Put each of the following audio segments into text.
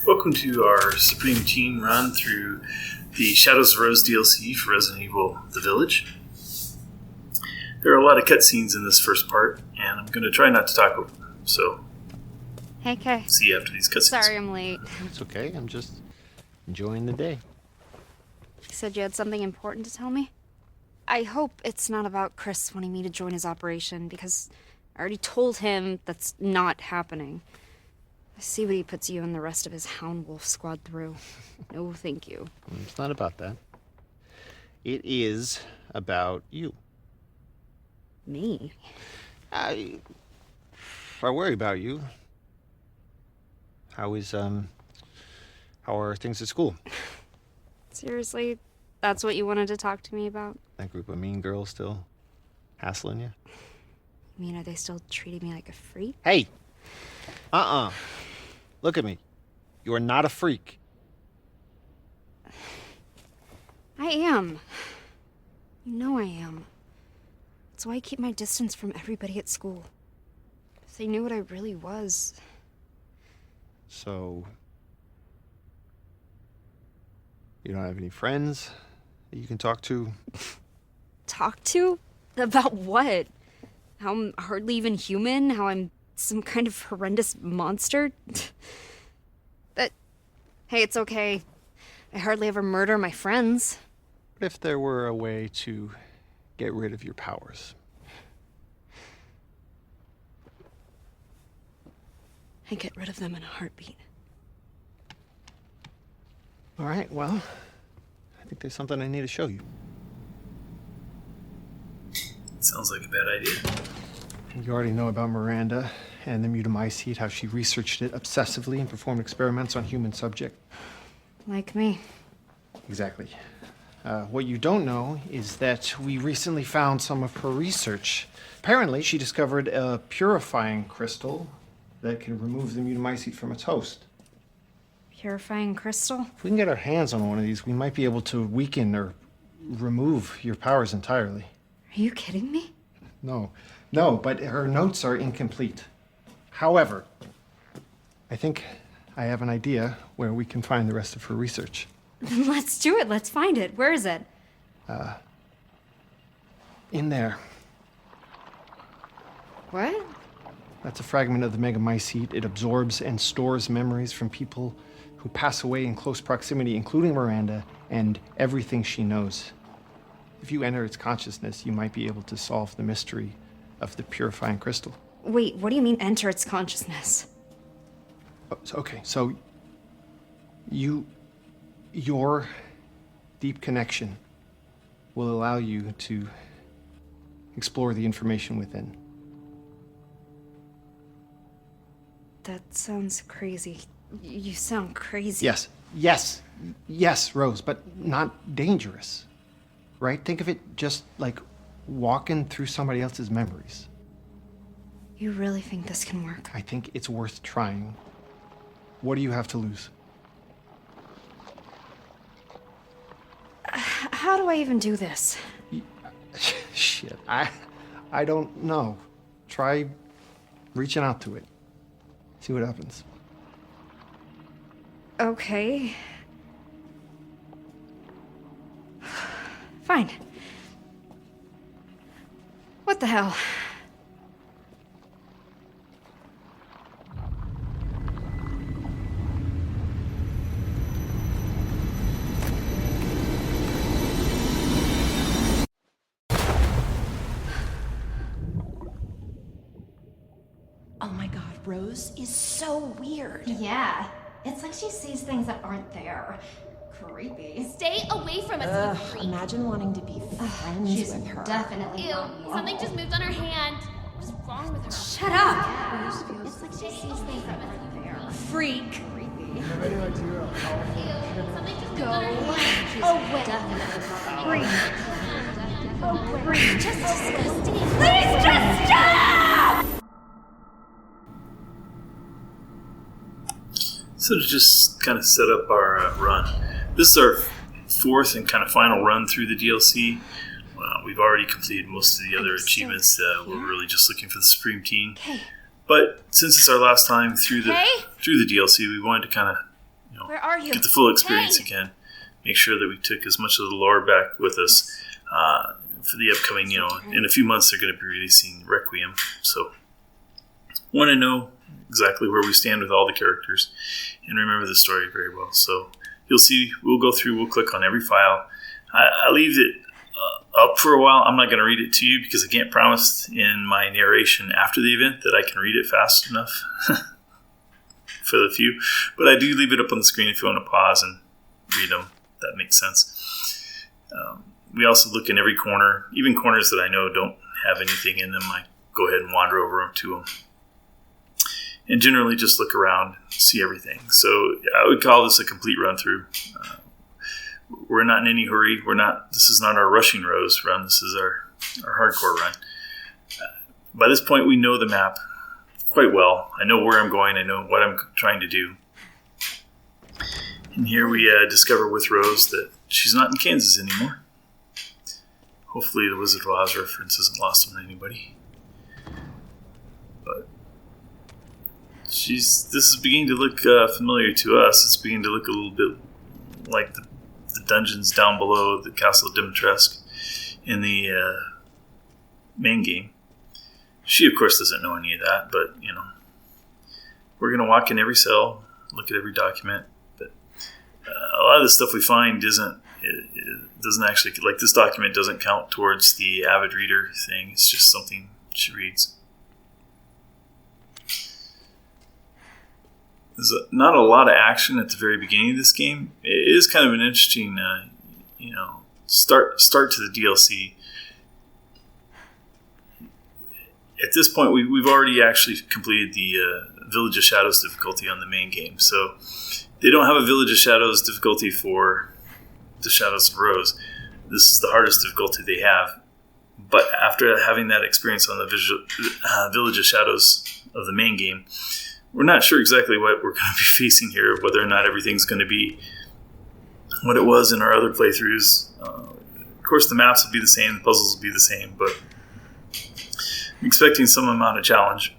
Welcome to our Supreme Team run through the Shadows of Rose DLC for Resident Evil The Village. There are a lot of cutscenes in this first part, and I'm going to try not to talk over them, so Hey, Kay. see you after these cutscenes. Sorry I'm late. It's okay, I'm just enjoying the day. You said you had something important to tell me? I hope it's not about Chris wanting me to join his operation, because I already told him that's not happening. I see what he puts you and the rest of his Hound Wolf squad through. No, thank you. It's not about that. It is about you. Me? I worry about you. How are things at school? Seriously? That's what you wanted to talk to me about? That group of mean girls still hassling you? You mean, are they still treating me like a freak? Hey! Look at me. You are not a freak. I am. You know I am. That's why I keep my distance from everybody at school. If they knew what I really was. So... you don't have any friends that you can talk to? Talk to? About what? How I'm hardly even human? How I'm some kind of horrendous monster? Hey, it's okay. I hardly ever murder my friends. What if there were a way to get rid of your powers? I get rid of them in a heartbeat. All right, well, I think there's something I need to show you. Sounds like a bad idea. You already know about Miranda and the Mutamycete, how she researched it obsessively and performed experiments on human subject. Like me. Exactly. What you don't know is that we recently found some of her research. Apparently, she discovered a purifying crystal that can remove the Mutamycete from its host. Purifying crystal? If we can get our hands on one of these, we might be able to weaken or remove your powers entirely. Are you kidding me? No, but her notes are incomplete. However, I think I have an idea where we can find the rest of her research. Let's do it. Let's find it. Where is it? In there. What? That's a fragment of the Megamycete. It absorbs and stores memories from people who pass away in close proximity, including Miranda, and everything she knows. If you enter its consciousness, you might be able to solve the mystery of the Purifying Crystal. Wait, what do you mean enter its consciousness? So your deep connection will allow you to explore the information within. That sounds crazy. You sound crazy. Yes, Rose, but not dangerous. Right? Think of it just like walking through somebody else's memories. You really think this can work? I think it's worth trying. What do you have to lose? How do I even do this? Shit, I don't know. Try reaching out to it. See what happens. Okay. Fine. What the hell? Oh my god, Rose is so weird. Yeah, it's like she sees things that aren't there. Creepy. Stay away from us, you freak. Imagine wanting to be friends She's with her. definitely Ew, not something just moved on her hand. What's wrong with her? Shut up! It's like she sees things that aren't there. Freak. Ew, something just moved on her hand. Oh, wait. Freak. Oh, wait. Just disgusting. Please just stop! So to just kind of set up our run, this is our fourth and kind of final run through the DLC. We've already completed most of the other achievements. We're really just looking for the Supreme Team. Okay. But since it's our last time through the DLC, we wanted to kind of Where are you? get the full experience Hey! again. Make sure that we took as much of the lore back with us for the upcoming, in a few months they're going to be releasing Requiem. So want to know exactly where we stand with all the characters and remember the story very well. So you'll see, we'll click on every file. I leave it up for a while. I'm not going to read it to you because I can't promise in my narration after the event that I can read it fast enough for the few. But I do leave it up on the screen if you want to pause and read them. That makes sense. We also look in every corner, even corners that I know don't have anything in them. I go ahead and wander over to them. And generally just look around, see everything. So I would call this a complete run through. We're not in any hurry. This is not our rushing Rose run. This is our hardcore run. By this point, we know the map quite well. I know where I'm going. I know what I'm trying to do. And here we discover with Rose that she's not in Kansas anymore. Hopefully the Wizard of Oz reference isn't lost on anybody. But this is beginning to look familiar to us. It's beginning to look a little bit like the dungeons down below the Castle of Dimitrescu in the main game. She, of course, doesn't know any of that, but, we're going to walk in every cell, look at every document, but a lot of the stuff we find doesn't actually, like this document doesn't count towards the avid reader thing. It's just something she reads. There's not a lot of action at the very beginning of this game. It is kind of an interesting, start to the DLC. At this point, we've already actually completed the Village of Shadows difficulty on the main game. So they don't have a Village of Shadows difficulty for the Shadows of Rose. This is the hardest difficulty they have. But after having that experience on the Village of Shadows of the main game, we're not sure exactly what we're going to be facing here, whether or not everything's going to be what it was in our other playthroughs. Of course, the maps will be the same, the puzzles will be the same, but I'm expecting some amount of challenge.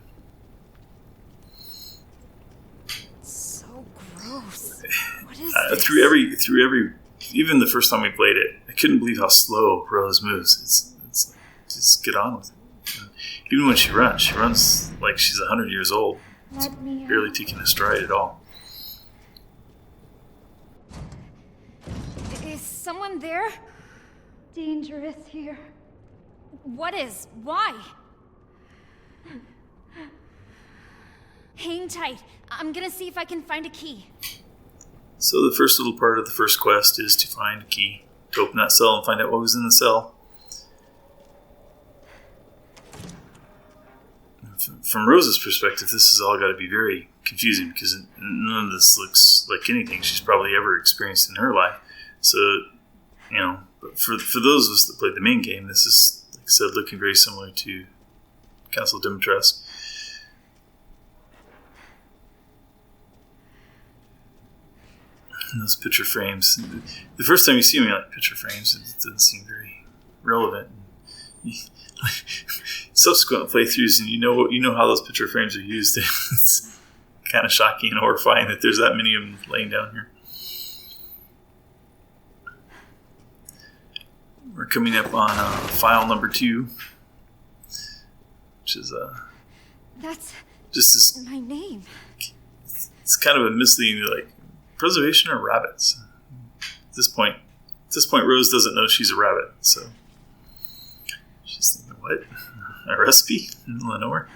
So gross. What is this? Through every, even the first time we played it, I couldn't believe how slow Rose moves. It's just get on with it. And even when she runs like she's 100 years old. Let me Barely taking a stride at all. Is someone there? dangerous here. What is? Why? Hang tight. I'm gonna see if I can find a key. So the first little part of the first quest is to find a key, to open that cell and find out what was in the cell. From Rose's perspective, this has all got to be very confusing because none of this looks like anything she's probably ever experienced in her life. So, you know, but for those of us that played the main game, this is, like I said, looking very similar to Castle Dimitrescu. And those picture frames. The first time you see them, you're like, picture frames, it doesn't seem very relevant. Subsequent playthroughs, and you know how those picture frames are used. It's kind of shocking and horrifying that there's that many of them laying down here. We're coming up on file number 2, which is That's just this. my name. It's kind of a misleading, like, preservation or rabbits. At this point, Rose doesn't know she's a rabbit, so she's thinking, what? A recipe in Lenore?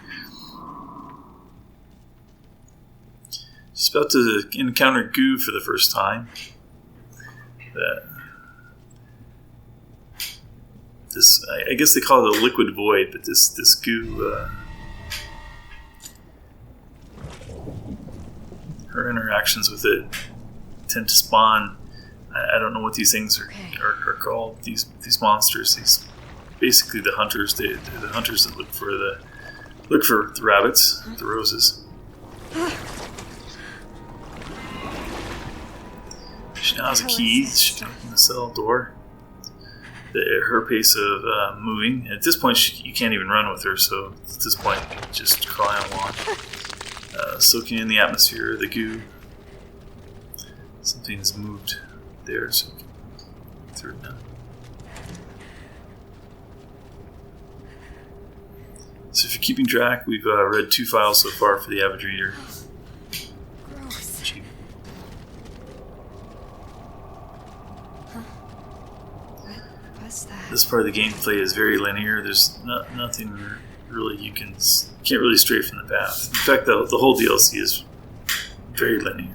She's about to encounter goo for the first time. I guess they call it a liquid void, but this goo, her interactions with it tend to spawn. I don't know what these things are called. These monsters. Basically the hunters. They're the hunters that look for the rabbits, the roses. She now has a key. She can open the cell door. Her pace of moving. At this point, you can't even run with her. So at this point, just crawling along, soaking in the atmosphere, the goo. Something's moved there, so through it now. So if you're keeping track, we've read 2 files so far for the avid reader. Gross. What was that? This part of the gameplay is very linear. There's nothing really can't really stray from the path. In fact, the whole DLC is very linear.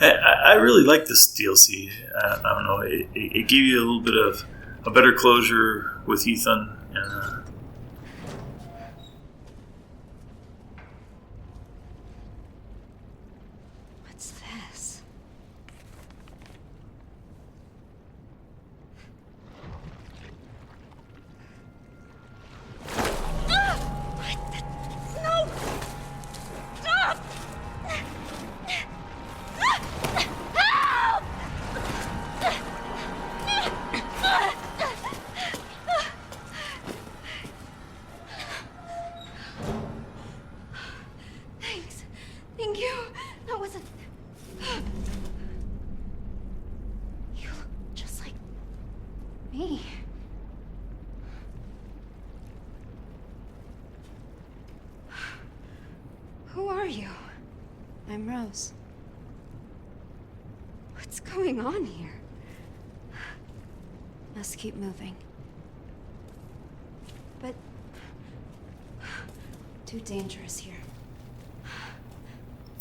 I really like this DLC. I don't know. It gave you a little bit of a better closure with Ethan. And, What's this? Thanks. Thank you. That wasn't. You look just like me. Who are you? I'm Rose. What's going on here? Must keep moving. But too dangerous here.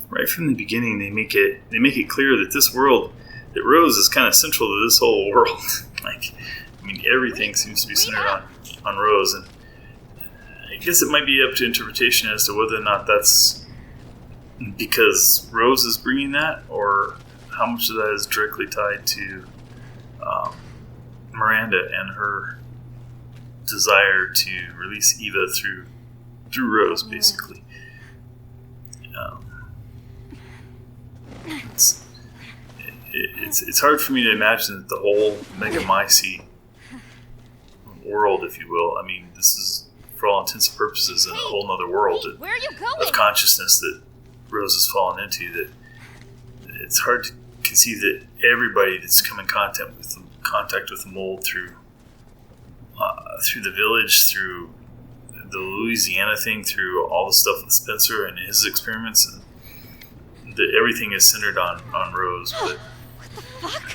right from the beginning, they make it clear that this world, that Rose is kind of central to this whole world. Everything seems to be centered on Rose, and I guess it might be up to interpretation as to whether or not that's because Rose is bringing that, or how much of that is directly tied to Miranda and her desire to release Eva through Rose, basically. It's hard for me to imagine that the whole Megamycete world, if you will. This is, for all intents and purposes, a whole other world Where are you going? of consciousness that Rose has fallen into. That it's hard to conceive that everybody that's come in contact with the mold through the village, through the Louisiana thing, through all the stuff with Spencer and his experiments, and that everything is centered on Rose. But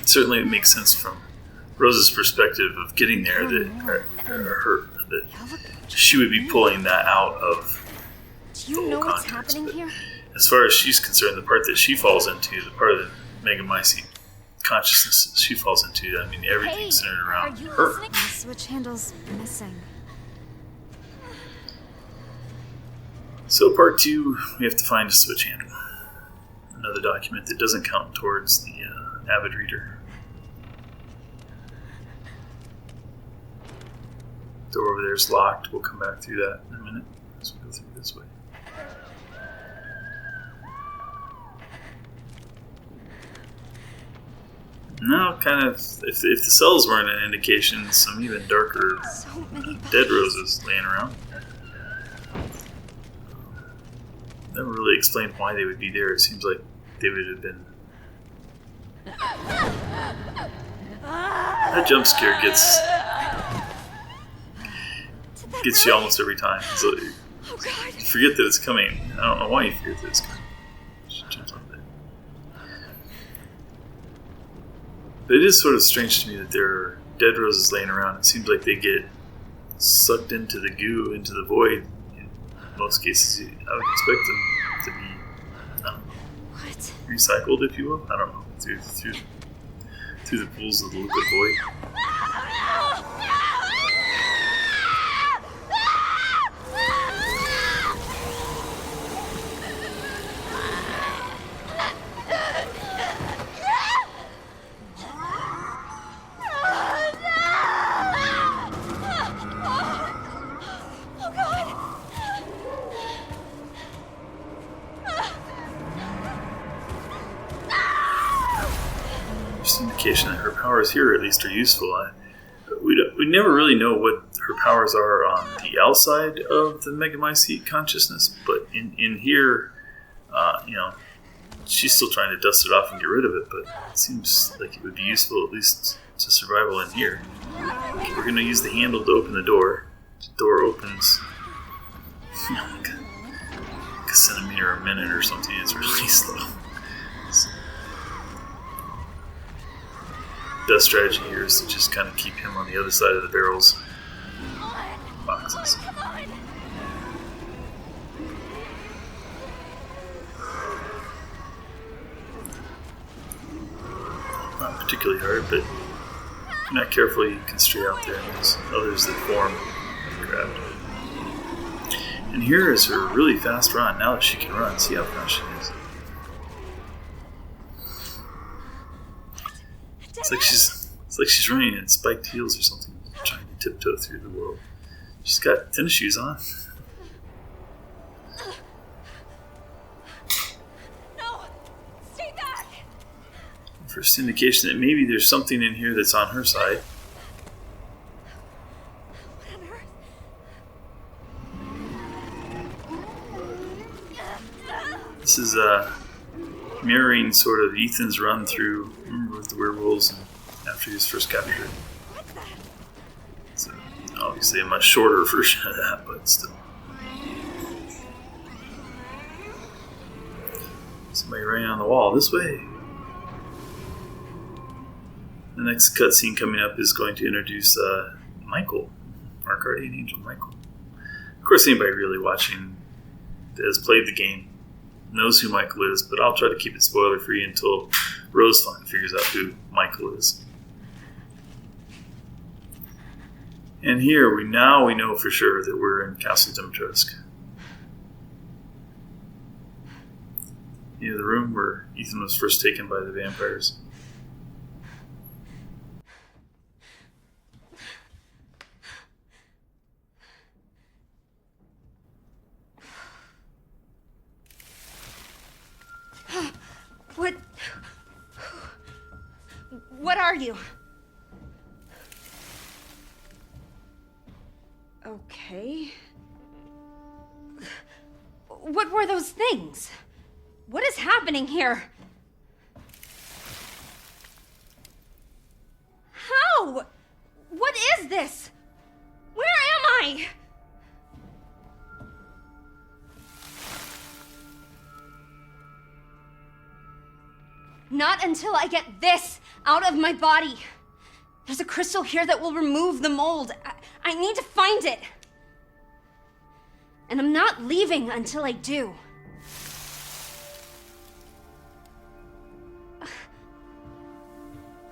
certainly it makes sense from Rose's perspective of getting there that she would be pulling that out of Do you know what's happening here? As far as she's concerned, the part that she falls into, the part of the Megamycete consciousness she falls into, everything's centered around her. The switch handle's missing. So part 2, we have to find a switch handle. Another document that doesn't count towards the avid reader. Door over there is locked. We'll come back through that in a minute as we go through this way. No, kind of. If the cells weren't an indication, some even darker dead roses laying around. Never really explained why they would be there. It seems like they would have been. That jump scare gets you almost every time. So you forget that it's coming. I don't know why you forget that it's coming. Just jumps on that. But it is sort of strange to me that there are dead roses laying around. It seems like they get sucked into the goo, into the void. In most cases, I would expect them to be, I don't know, recycled, if you will. I don't know, through the pools of the liquid void. Indication that her powers here, at least, are useful. We never really know what her powers are on the outside of the Megamycete consciousness, but in here, She's still trying to dust it off and get rid of it, but it seems like it would be useful at least to survival in here. Okay, we're going to use the handle to open the door. The door opens like a centimeter a minute or something. It's really slow. So, best strategy here is to just kind of keep him on the other side of the barrels. Boxes. Not particularly hard, but if you're not careful, you can stray out there, and there's others that form and grab. And here is her really fast run. Now that she can run, see how fast she is. It's like she's running in spiked heels or something, trying to tiptoe through the world. She's got tennis shoes on. No! Stay back! First indication that maybe there's something in here that's on her side. What on earth? This is mirroring sort of Ethan's run through, remember, with the werewolves and after he was first captured. It's obviously a much shorter version of that, but still. Somebody running on the wall. This way. The next cutscene coming up is going to introduce Michael, our guardian angel, Michael. Of course, anybody really watching that has played the game knows who Michael is, but I'll try to keep it spoiler-free until Rose finally figures out who Michael is. And here, we know for sure that we're in Castle Dimitrescu. The room where Ethan was first taken by the vampires. What are you? Okay. What were those things? What is happening here? How? What is this? Where am I? Not until I get this out of my body. There's a crystal here that will remove the mold. I need to find it. And I'm not leaving until I do.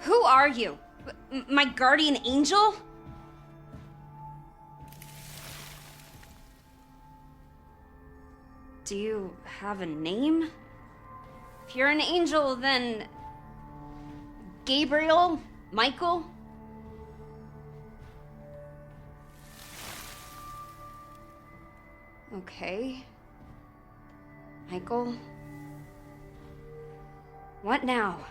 Who are you? My guardian angel? Do you have a name? If you're an angel, then Gabriel? Michael? Okay. Michael? What now?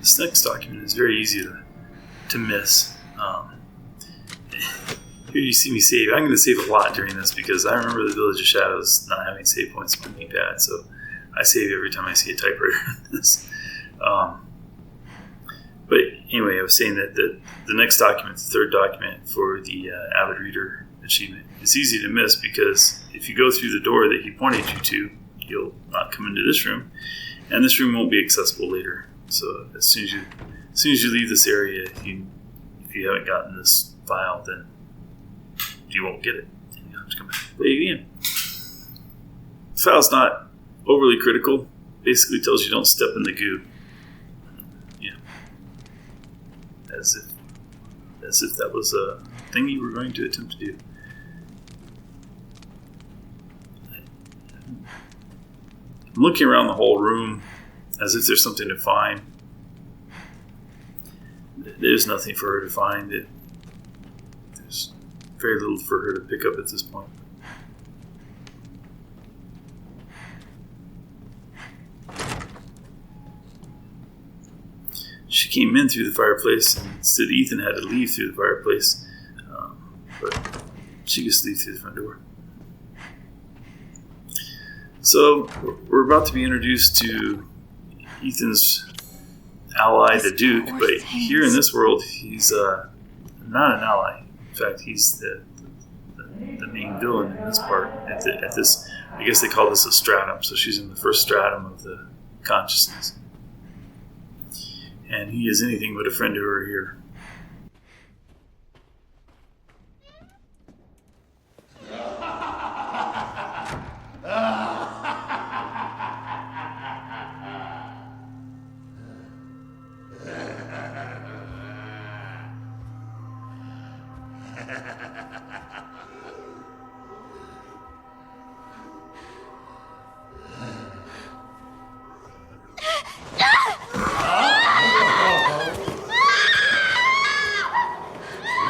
This next document is very easy to miss. Here you see me save. I'm going to save a lot during this because I remember the Village of Shadows not having save points on the pad, so I save every time I see a typewriter in this. But anyway, I was saying that the next document, the third document for the Avid Reader achievement, is easy to miss because if you go through the door that he pointed you to, you'll not come into this room, and this room won't be accessible later. So as soon as you leave this area, if you haven't gotten this file, then you won't get it. And you'll have to come back and play it again. The file's not overly critical. Basically tells you don't step in the goo. Yeah. As if that was a thing you were going to attempt to do. I'm looking around the whole room as if there's something to find. There's nothing for her to find. There's very little for her to pick up at this point. She came in through the fireplace, and instead Ethan had to leave through the fireplace. But she gets to leave through the front door. So we're about to be introduced to Ethan's ally, the Duke, but here in this world, he's not an ally. In fact, he's the main villain in this part. At this, I guess they call this a stratum. So she's in the first stratum of the consciousness, and he is anything but a friend to her here.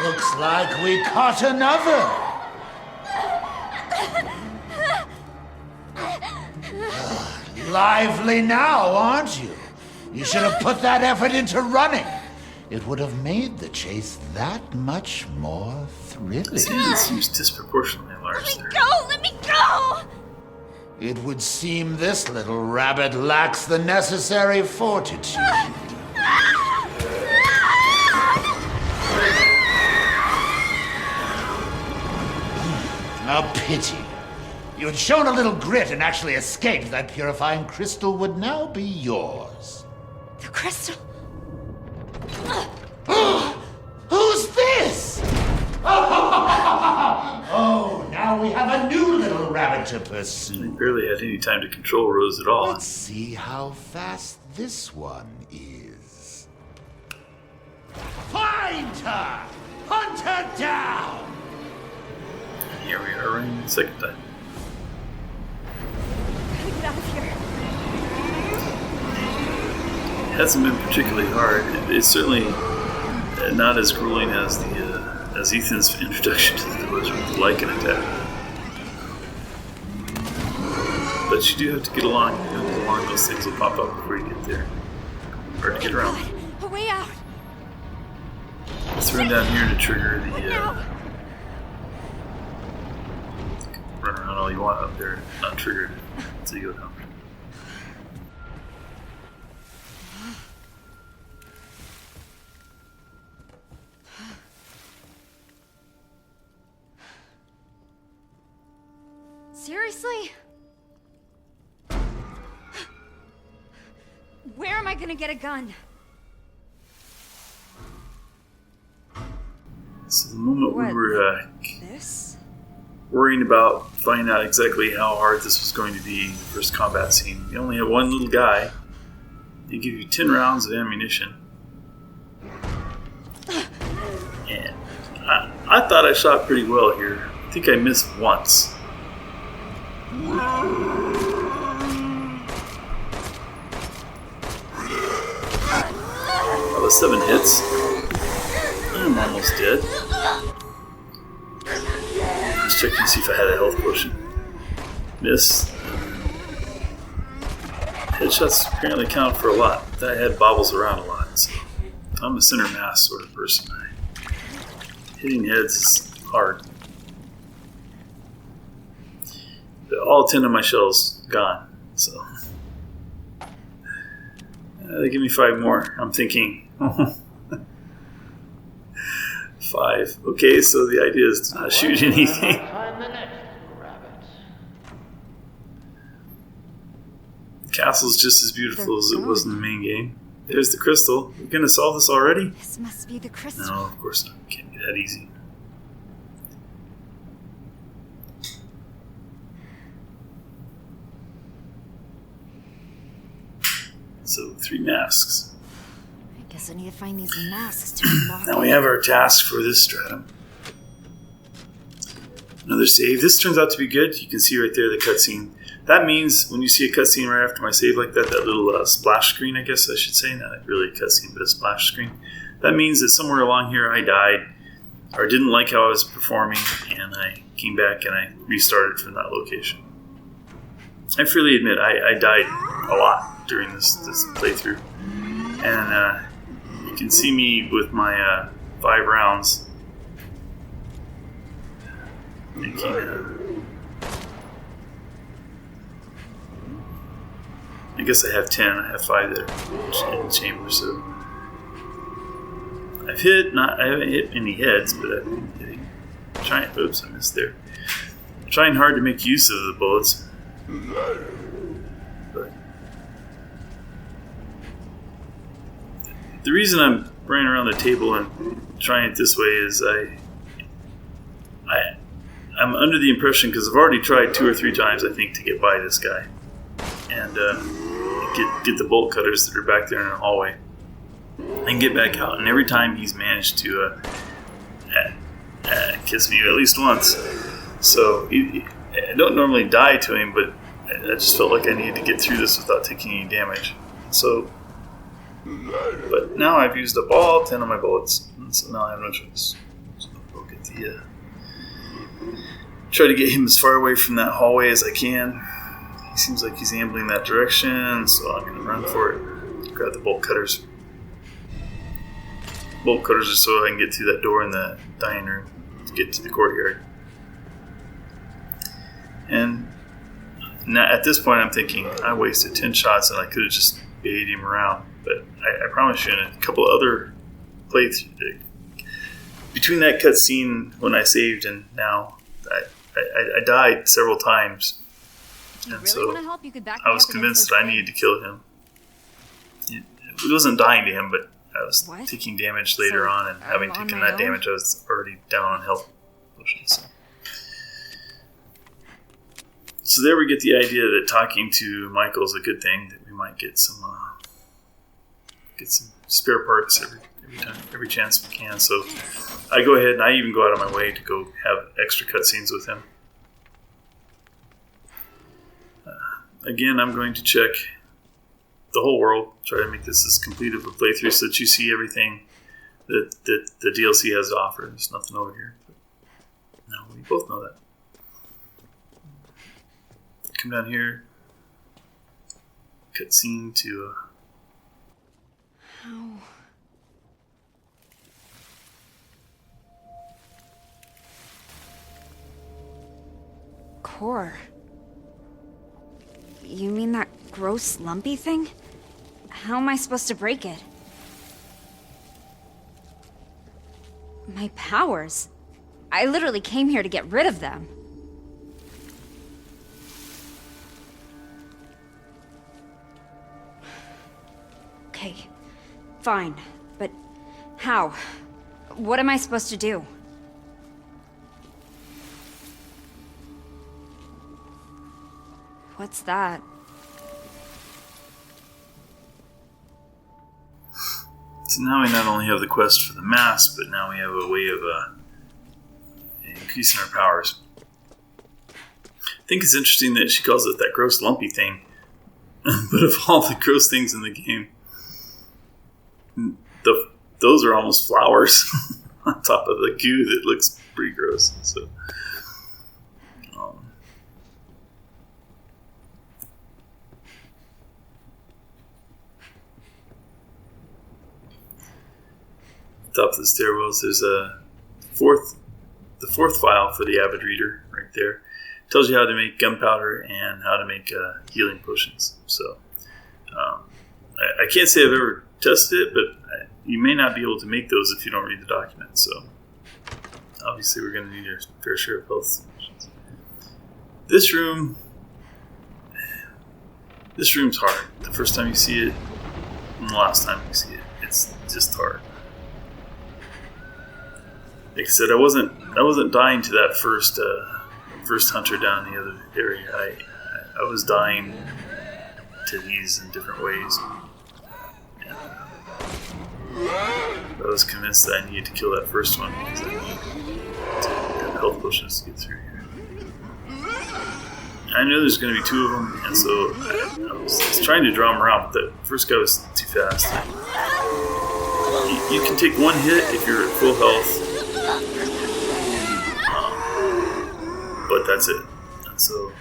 Looks like we caught another. Lively now, aren't you? You should have put that effort into running. It would have made the chase that much more thrilling. It seems disproportionately large there. Let me go! It would seem this little rabbit lacks the necessary fortitude. A pity. You had shown a little grit and actually escaped, that purifying crystal would now be yours. The crystal. Who's this? Oh, now we have a new little rabbit to He pursue. barely had any time to control Rose at all. Let's see how fast this one is. Find her! Hunt her down! Here we are running the second time. Gotta get out of here. It hasn't been particularly hard. It's certainly not as grueling as Ethan's introduction to the village with the lichen attack. But you do have to get along. Those things will pop up before you get there. Hard to get around. A way out. Let's run down here to trigger the. Run around all you want up there, not triggered until you go down. Seriously? Where am I gonna get a gun? So the moment we What? were This? worrying about finding out exactly how hard this was going to be in the first combat scene, you only have one little guy. They give you 10 rounds of ammunition. And I thought I shot pretty well here. I think I missed once. That was 7 hits. I'm almost dead. Let's check and see if I had a health potion. Miss. Headshots apparently count for a lot. That head bobbles around a lot. So I'm a center mass sort of person. Hitting heads is hard. But all 10 of my shells gone. So they give me 5 more. I'm thinking 5. Okay, so the idea is to not shoot anything. The castle's just as beautiful as it was in the main game. There's the crystal. We're gonna solve this already? This must be the crystal. No, of course not. Can't be that easy. So 3 masks. I guess I need to find these masks to unlock. Now we have our task for this stratum. Another save. This turns out to be good. You can see right there the cutscene. That means when you see a cutscene right after my save like that, that little splash screen, I guess I should say, not really a cutscene, but a splash screen. That means that somewhere along here I died or didn't like how I was performing, and I came back and I restarted from that location. I freely admit I died a lot during this playthrough, and You can see me with my 5 rounds making I guess I have 10. I have 5 there in the chamber, so I haven't hit any heads, but I've been hitting giant. Oops, I missed there. I'm trying hard to make use of the bullets. But the reason I'm running around the table and trying it this way is I'm under the impression, because I've already tried 2 or 3 times, I think, to get by this guy and get the bolt cutters that are back there in the hallway and get back out. And every time he's managed to kiss me at least once. So I don't normally die to him, but I just felt like I needed to get through this without taking any damage. So, but now I've used up all 10 of my bullets, and so now I have no choice. So I'll get try to get him as far away from that hallway as I can. He seems like he's ambling that direction, so I'm going to run for it. Grab the bolt cutters. Bolt cutters are so I can get through that door in the dining room to get to the courtyard. And now at this point I'm thinking, I wasted 10 shots and I could have just baited him around. But I promise you, in a couple other playthroughs, between that cutscene when I saved and now, I died several times. And really so want to help? You could back I me was up convinced against that I those needed to kill him. It wasn't dying to him, but I was What? taking damage later So, on, and having on taken my that own? damage, I was already down on health potions. So there we get the idea that talking to Michael is a good thing, that we might get some spare parts every chance we can. So I go ahead and I even go out of my way to go have extra cutscenes with him. Again, I'm going to check the whole world, try to make this as complete of a playthrough so that you see everything that the DLC has to offer. There's nothing over here. But no, we both know that. Come down here. Cutscene to... How? Core. You mean that gross lumpy thing? How am I supposed to break it? My powers? I literally came here to get rid of them. Okay, fine, but how? What am I supposed to do? What's that? So now we not only have the quest for the mask, but now we have a way of increasing our powers. I think it's interesting that she calls it that gross lumpy thing. But of all the gross things in the game, those are almost flowers on top of the goo that looks pretty gross. So, top of the stairwells, there's the fourth file for the avid reader right there. It tells you how to make gunpowder and how to make healing potions. So I can't say I've ever tested it, but you may not be able to make those if you don't read the document. So obviously we're going to need our fair share of health solutions. This room's hard. The first time you see it and the last time you see it, it's just hard. Like I said, I wasn't dying to that first hunter down in the other area. I was dying to these in different ways. And I was convinced that I needed to kill that first one because I need to have health potions to get through here. I knew there's going to be 2 of them, and so I was trying to draw them around, but that first guy was too fast. You can take 1 hit if you're at full health. But that's it. And so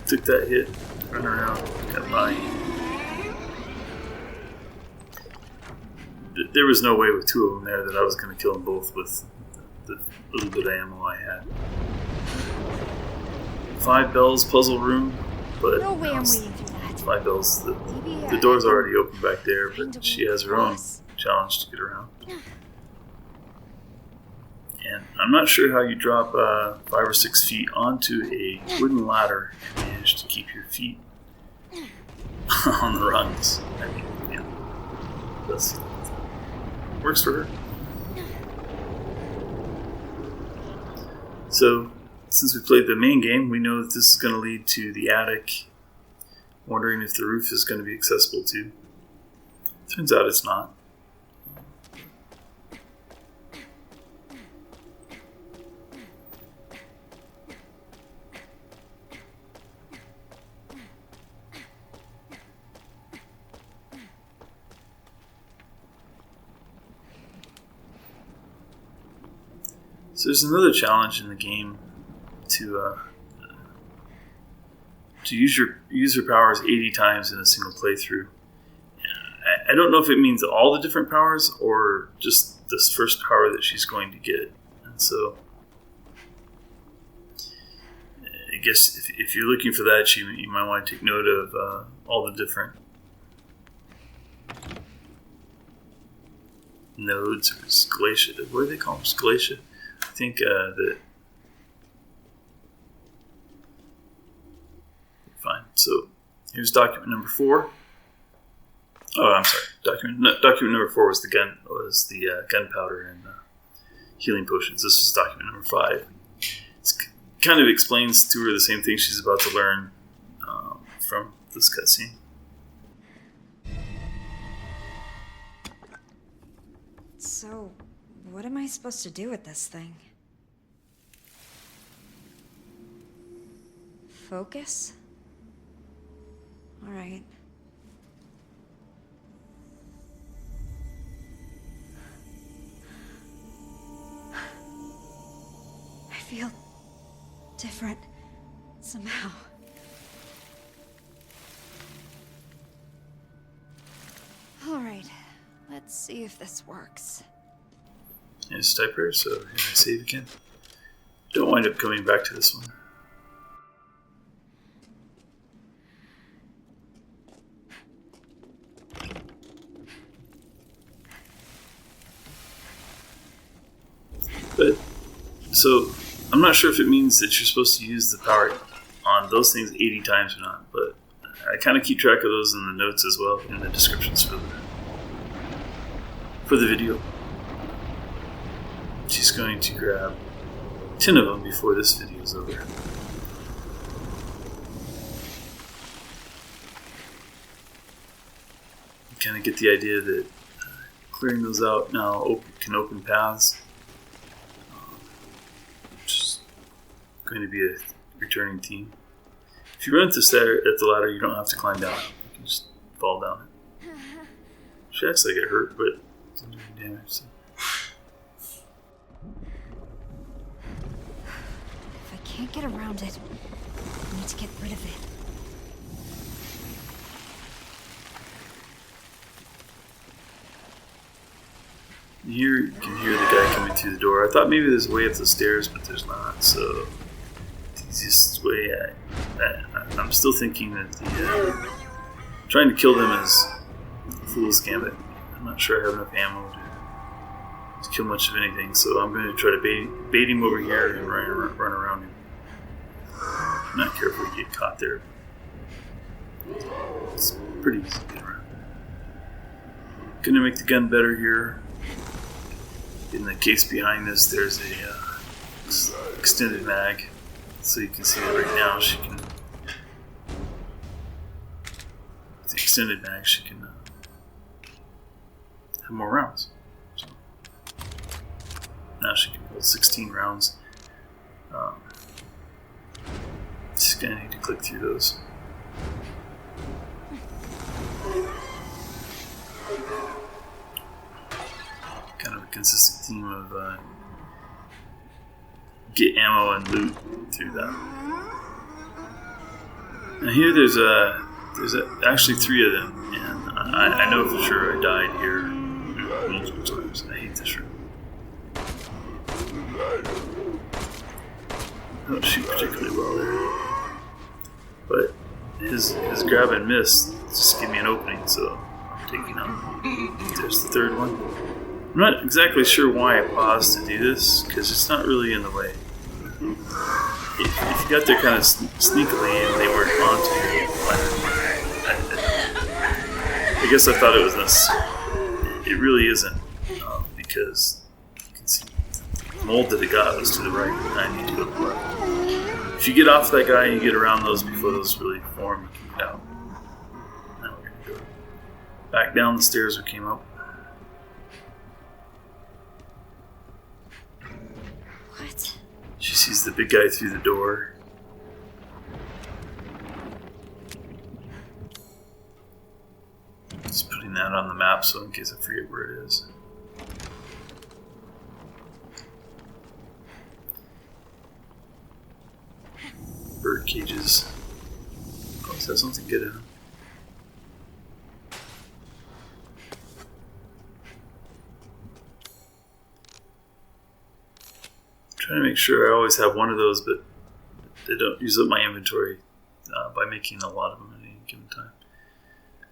took that hit, run around, got by. there was no way with 2 of them there that I was going to kill them both with the little bit of ammo I had. 5 bells puzzle room, but No way I'm waiting through that. 5 bells. Maybe The door's already open back there, but she has her own challenge to get around. And I'm not sure how you drop 5 or 6 feet onto a wooden ladder and manage to keep your feet on the rungs. I mean, yeah, that's works for her. So, since we played the main game, we know that this is going to lead to the attic. Wondering if the roof is going to be accessible too. Turns out it's not. So there's another challenge in the game to use your powers 80 times in a single playthrough. I don't know if it means all the different powers or just this first power that she's going to get. And so I guess if you're looking for that, you might want to take note of all the different nodes or glacia. What do they call them? Glacia? I think that. Fine. So here's document number 4. Oh, I'm sorry. Document number 4 was the gunpowder and healing potions. This was document number 5. It kind of explains to her the same thing she's about to learn from this cutscene. So, what am I supposed to do with this thing? Focus? All right. I feel different somehow. All right. Let's see if this works. It's typer, so here I save again. Don't wind up coming back to this one. But, so, I'm not sure if it means that you're supposed to use the power on those things 80 times or not, but I kind of keep track of those in the notes as well, in the descriptions for the video. She's going to grab 10 of them before this video is over. You kind of get the idea that clearing those out now can open paths. Which is going to be a returning theme. If you run at the ladder, you don't have to climb down. You can just fall down it. She acts like it hurt, but it doesn't do any damage. So. If I can't get around it, I need to get rid of it. You can hear the guy coming through the door. I thought maybe there's a way up the stairs, but there's not. So the easiest way, I'm still thinking that trying to kill them is a fool's gambit. I'm not sure I have enough ammo to kill much of anything, so I'm going to try to bait him over here and run around him. I'm not careful to get caught there. It's pretty easy to get around. Going to make the gun better here. In the case behind this, there's a extended mag, so you can see that right now she can. With the extended mag, she can have more rounds. So now she can hold 16 rounds. Just gonna need to click through those. Kind of a consistent theme of get ammo and loot through that. Now here there's actually 3 of them, and I know for sure I died here multiple times. I hate this room. I don't shoot particularly well there. But his grab and miss just gave me an opening, so I'm taking out. There's the third one. I'm not exactly sure why I paused to do this, because it's not really in the way. If you got there kind of sneakily and they weren't onto you, I guess I thought it was necessary. It really isn't, because you can see the mold that it got was to the right, and I need to go to the left. If you get off that guy and you get around those before those really form, you can get out. Now we're going to go back down the stairs we came up. What? She sees the big guy through the door. Just putting that on the map so in case I forget where it is. Bird cages. Always have something good in them. Trying to make sure I always have one of those, but they don't use up my inventory by making a lot of them at any given time.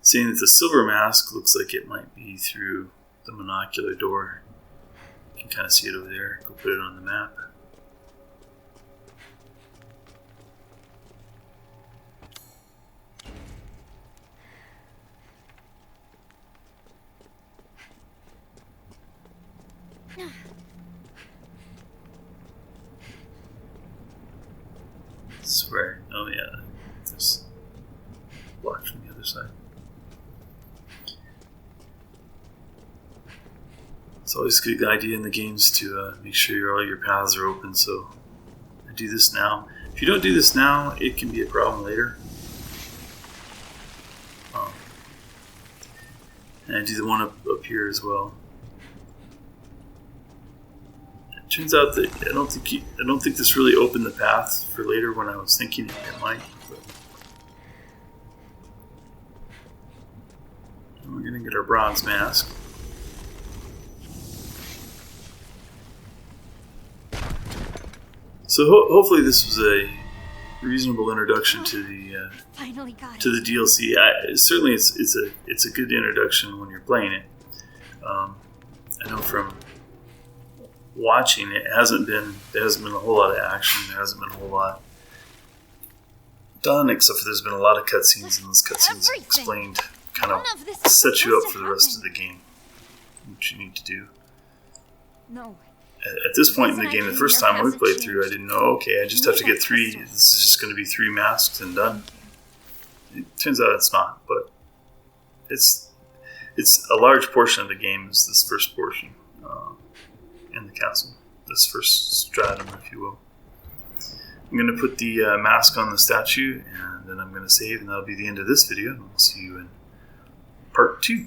Seeing that the silver mask looks like it might be through the monocular door. You can kind of see it over there. Go put it on the map. Swear. Oh yeah, there's blocked from the other side. It's always a good idea in the games to make sure all your paths are open. So I do this now. If you don't do this now, it can be a problem later. And I do the one up here as well. It turns out that I don't think this really opened the path for later when I was thinking it might. But we're gonna get our bronze mask. So hopefully this was a reasonable introduction to the Finally got it. to the DLC. Certainly it's a good introduction when you're playing it. I know from watching there hasn't been a whole lot of action. There hasn't been a whole lot done, except for there's been a lot of cutscenes, and those cutscenes explained kind of set you up for the rest of the game, what you need to do. No. At this point in the game, the first time we played through, I didn't know, okay, I just have to get 3, this is just going to be 3 masks and done. It turns out it's not, but it's a large portion of the game is this first portion in the castle, this first stratum, if you will. I'm going to put the mask on the statue, and then I'm going to save, and that'll be the end of this video, and we'll see you in part 2.